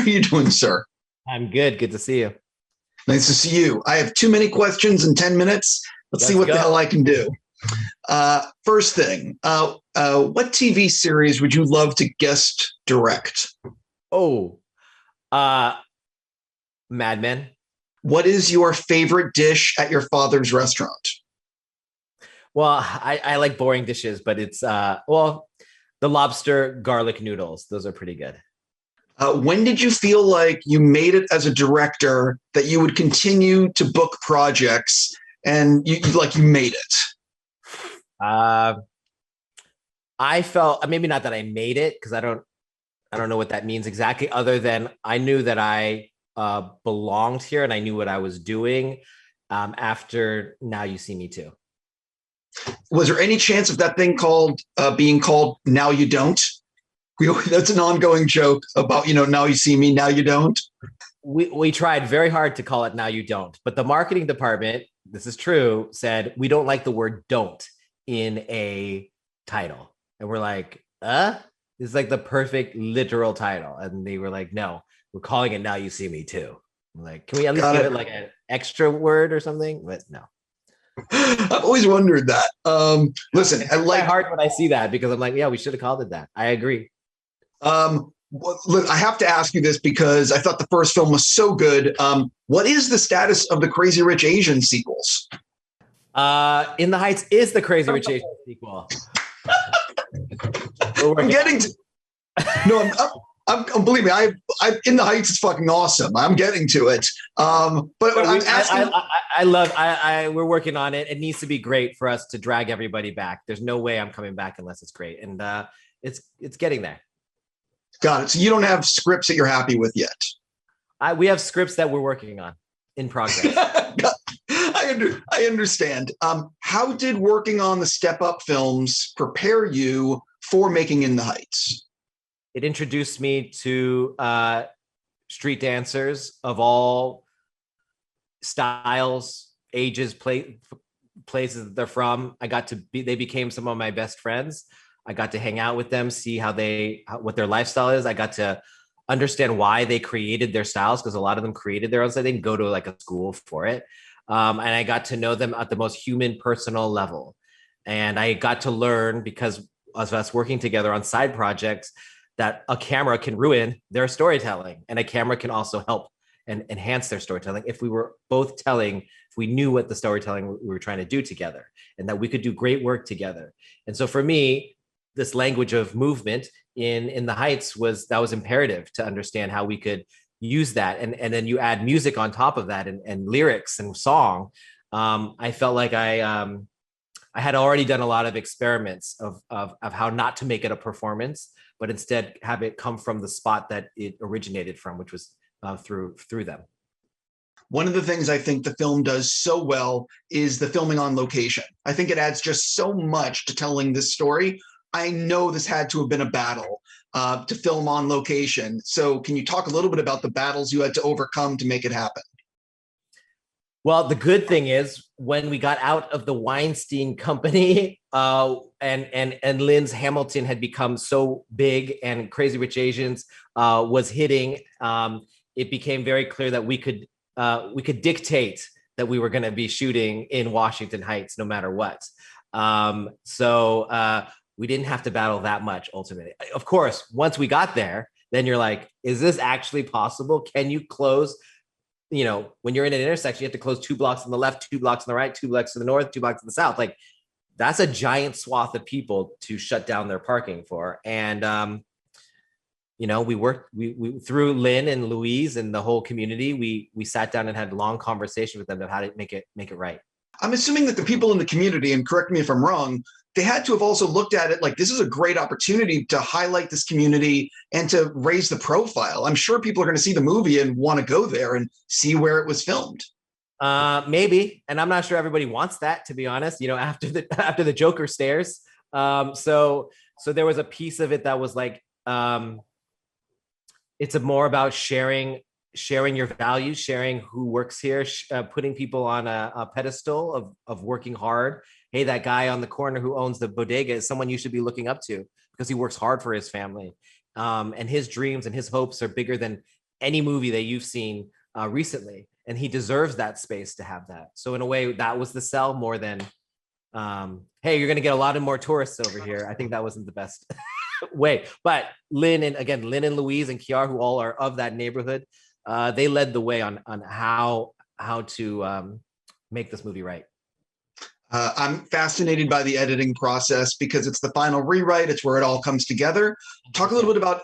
are you doing, sir? I'm good. Good to see you. Nice to see you. I have too many questions in 10 minutes. Let's see what the hell I can do. First thing, what TV series would you love to guest direct? Oh, Mad Men. What is your favorite dish at your father's restaurant? Well, I like boring dishes, but it's the lobster garlic noodles. Those are pretty good. When did you feel like you made it as a director that you would continue to book projects and you made it? I felt, maybe not that I made it, because I don't know what that means exactly, other than I knew that I belonged here and I knew what I was doing after Now You See Me Too. Was there any chance of that thing being called Now You Don't? That's an ongoing joke about, now you see me, now you don't. We tried very hard to call it Now You Don't, but the marketing department, this is true, said we don't like the word don't in a title. And we're like, this is like the perfect literal title. And they were like, no, we're calling it Now You See Me Too. I'm like, can we at least give it like an extra word or something? But no. I've always wondered that. Listen, I like my heart when I see that, because I'm like, yeah, we should have called it that. I agree. Look, I have to ask you this because I thought the first film was so good. What is the status of the Crazy Rich Asian sequels? In the Heights is the Crazy Rich Asian sequel. I'm getting to. No, I'm believe me. I In the Heights is fucking awesome. I'm getting to it. But I'm asking. We're working on it. It needs to be great for us to drag everybody back. There's no way I'm coming back unless it's great, and it's getting there. Got it. So you don't have scripts that you're happy with yet? We have scripts that we're working on in progress. I understand. How did working on the Step Up films prepare you for making In the Heights? It introduced me to street dancers of all styles, ages, places that they're from. They became some of my best friends. I got to hang out with them, see what their lifestyle is. I got to understand why they created their styles, because a lot of them created their own style. They didn't go to like a school for it. And I got to know them at the most human, personal level. And I got to learn, because of us working together on side projects, that a camera can ruin their storytelling, and a camera can also help and enhance their storytelling if we were both if we knew what the storytelling we were trying to do together, and that we could do great work together. And so for me, this language of movement in the Heights was imperative to understand how we could use that. And then you add music on top of that, and lyrics and song. I felt like I had already done a lot of experiments of how not to make it a performance, but instead have it come from the spot that it originated from, which was through them. One of the things I think the film does so well is the filming on location. I think it adds just so much to telling this story. I know this had to have been a battle to film on location. So can you talk a little bit about the battles you had to overcome to make it happen? Well, the good thing is, when we got out of the Weinstein Company and Lynn's Hamilton had become so big and Crazy Rich Asians was hitting, it became very clear that we could dictate that we were going to be shooting in Washington Heights no matter what. So we didn't have to battle that much ultimately. Of course, once we got there, then you're like, is this actually possible? Can you close, when you're in an intersection, you have to close 2 blocks on the left, 2 blocks on the right, 2 blocks to the north, 2 blocks to the south. Like, that's a giant swath of people to shut down their parking for. And, we worked, we through Lynn and Louise and the whole community, we sat down and had a long conversation with them about how to make it right. I'm assuming that the people in the community, and correct me if I'm wrong, they had to have also looked at it like, this is a great opportunity to highlight this community and to raise the profile. I'm sure people are going to see the movie and want to go there and see where it was filmed. Maybe. And I'm not sure everybody wants that, to be honest, after the Joker stares. So there was a piece of it that was like, it's more about sharing your values, sharing who works here, putting people on a pedestal of working hard. Hey, that guy on the corner who owns the bodega is someone you should be looking up to, because he works hard for his family. And his dreams and his hopes are bigger than any movie that you've seen recently, and he deserves that space to have that. So in a way, that was the sell more than, hey, you're going to get a lot of more tourists over here. I think that wasn't the best way. But Lin and Louise and Quiara, who all are of that neighborhood, they led the way on how to make this movie right. I'm fascinated by the editing process because it's the final rewrite. It's where it all comes together. Talk a little bit about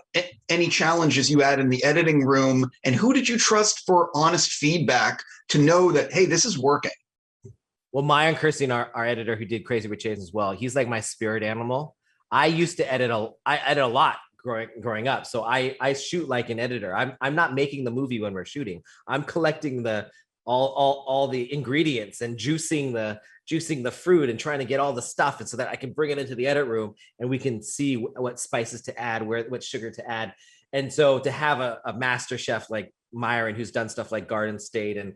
any challenges you had in the editing room, and who did you trust for honest feedback to know that, hey, this is working? Well, Myron Kerstein, our editor who did Crazy Rich Asians as well, he's like my spirit animal. I used to edit a lot growing up. So I shoot like an editor. I'm not making the movie when we're shooting. I'm collecting all the ingredients and juicing the fruit and trying to get all the stuff, and so that I can bring it into the edit room and we can see what spices to add, what sugar to add. And so to have a master chef like Myron, who's done stuff like Garden State and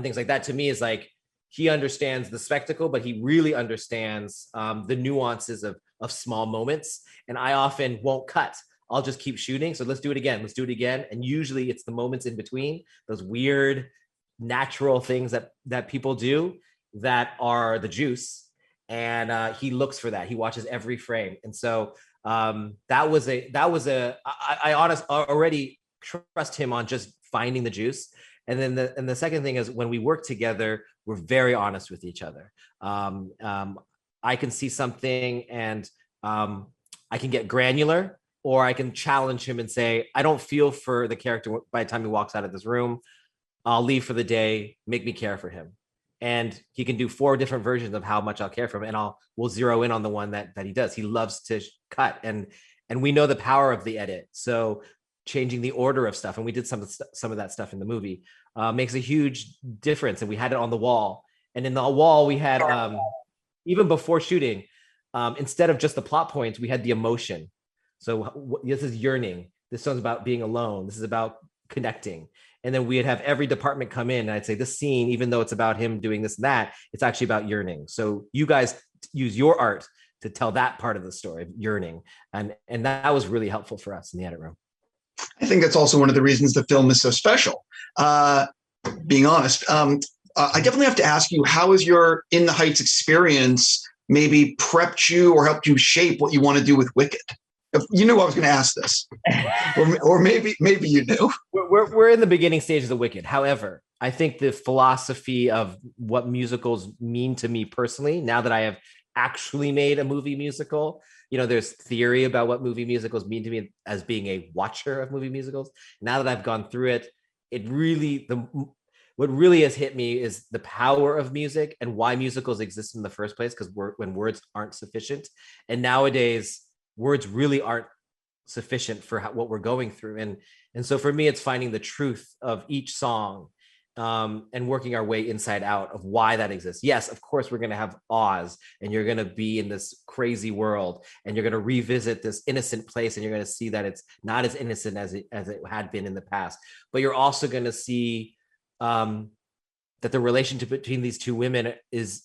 things like that, to me is like, he understands the spectacle, but he really understands the nuances of small moments. And I often won't cut. I'll just keep shooting. So let's do it again. Let's do it again. And usually it's the moments in between, those weird, natural things that people do that are the juice. And he looks for that. He watches every frame. And so I already trust him on just finding the juice. And then the second thing is, when we work together, we're very honest with each other. I can see something and I can get granular, or I can challenge him and say, I don't feel for the character by the time he walks out of this room. I'll leave for the day, make me care for him. And he can do 4 different versions of how much I'll care for him. And we'll zero in on the one that he does. He loves to cut. And we know the power of the edit. So changing the order of stuff, and we did some of that stuff in the movie, makes a huge difference. And we had it on the wall, and in the wall we had even before shooting, instead of just the plot points, we had the emotion. So this is yearning, this song's about being alone, this is about connecting. And then we'd have every department come in, and I'd say, this scene, even though it's about him doing this and that, it's actually about yearning. So you guys use your art to tell that part of the story of yearning, and that was really helpful for us in the edit room. I think that's also one of the reasons the film is so special. Being honest, I definitely have to ask you, how has your In the Heights experience maybe prepped you or helped you shape what you want to do with Wicked? If you knew I was going to ask this, or maybe you knew. We're in the beginning stages of Wicked. However, I think the philosophy of what musicals mean to me personally, now that I have actually made a movie musical, there's theory about what movie musicals mean to me as being a watcher of movie musicals. Now that I've gone through it, what really has hit me is the power of music and why musicals exist in the first place, because when words aren't sufficient. And nowadays, words really aren't sufficient for what we're going through. And so for me, it's finding the truth of each song, and working our way inside out of why that exists. Yes, of course, we're going to have Oz, and you're going to be in this crazy world, and you're going to revisit this innocent place, and you're going to see that it's not as innocent as it had been in the past. But you're also going to see that the relationship between these two women is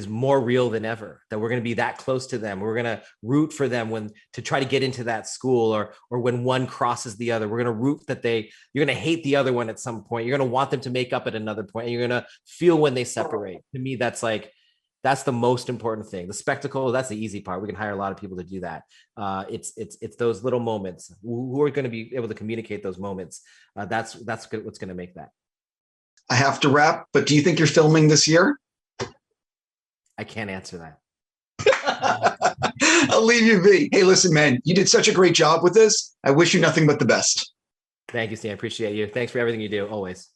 more real than ever, that we're going to be that close to them. We're going to root for them to try to get into that school, or when one crosses the other, we're going to root you're going to hate the other one at some point. You're going to want them to make up at another point, and you're going to feel when they separate. To me, that's the most important thing. The spectacle, that's the easy part. We can hire a lot of people to do that. It's those little moments. Who are going to be able to communicate those moments? That's what's going to make that. I have to wrap, but do you think you're filming this year? I can't answer that. I'll leave you be. Hey, listen, man, you did such a great job with this. I wish you nothing but the best. Thank you, Stan. Appreciate you. Thanks for everything you do, always.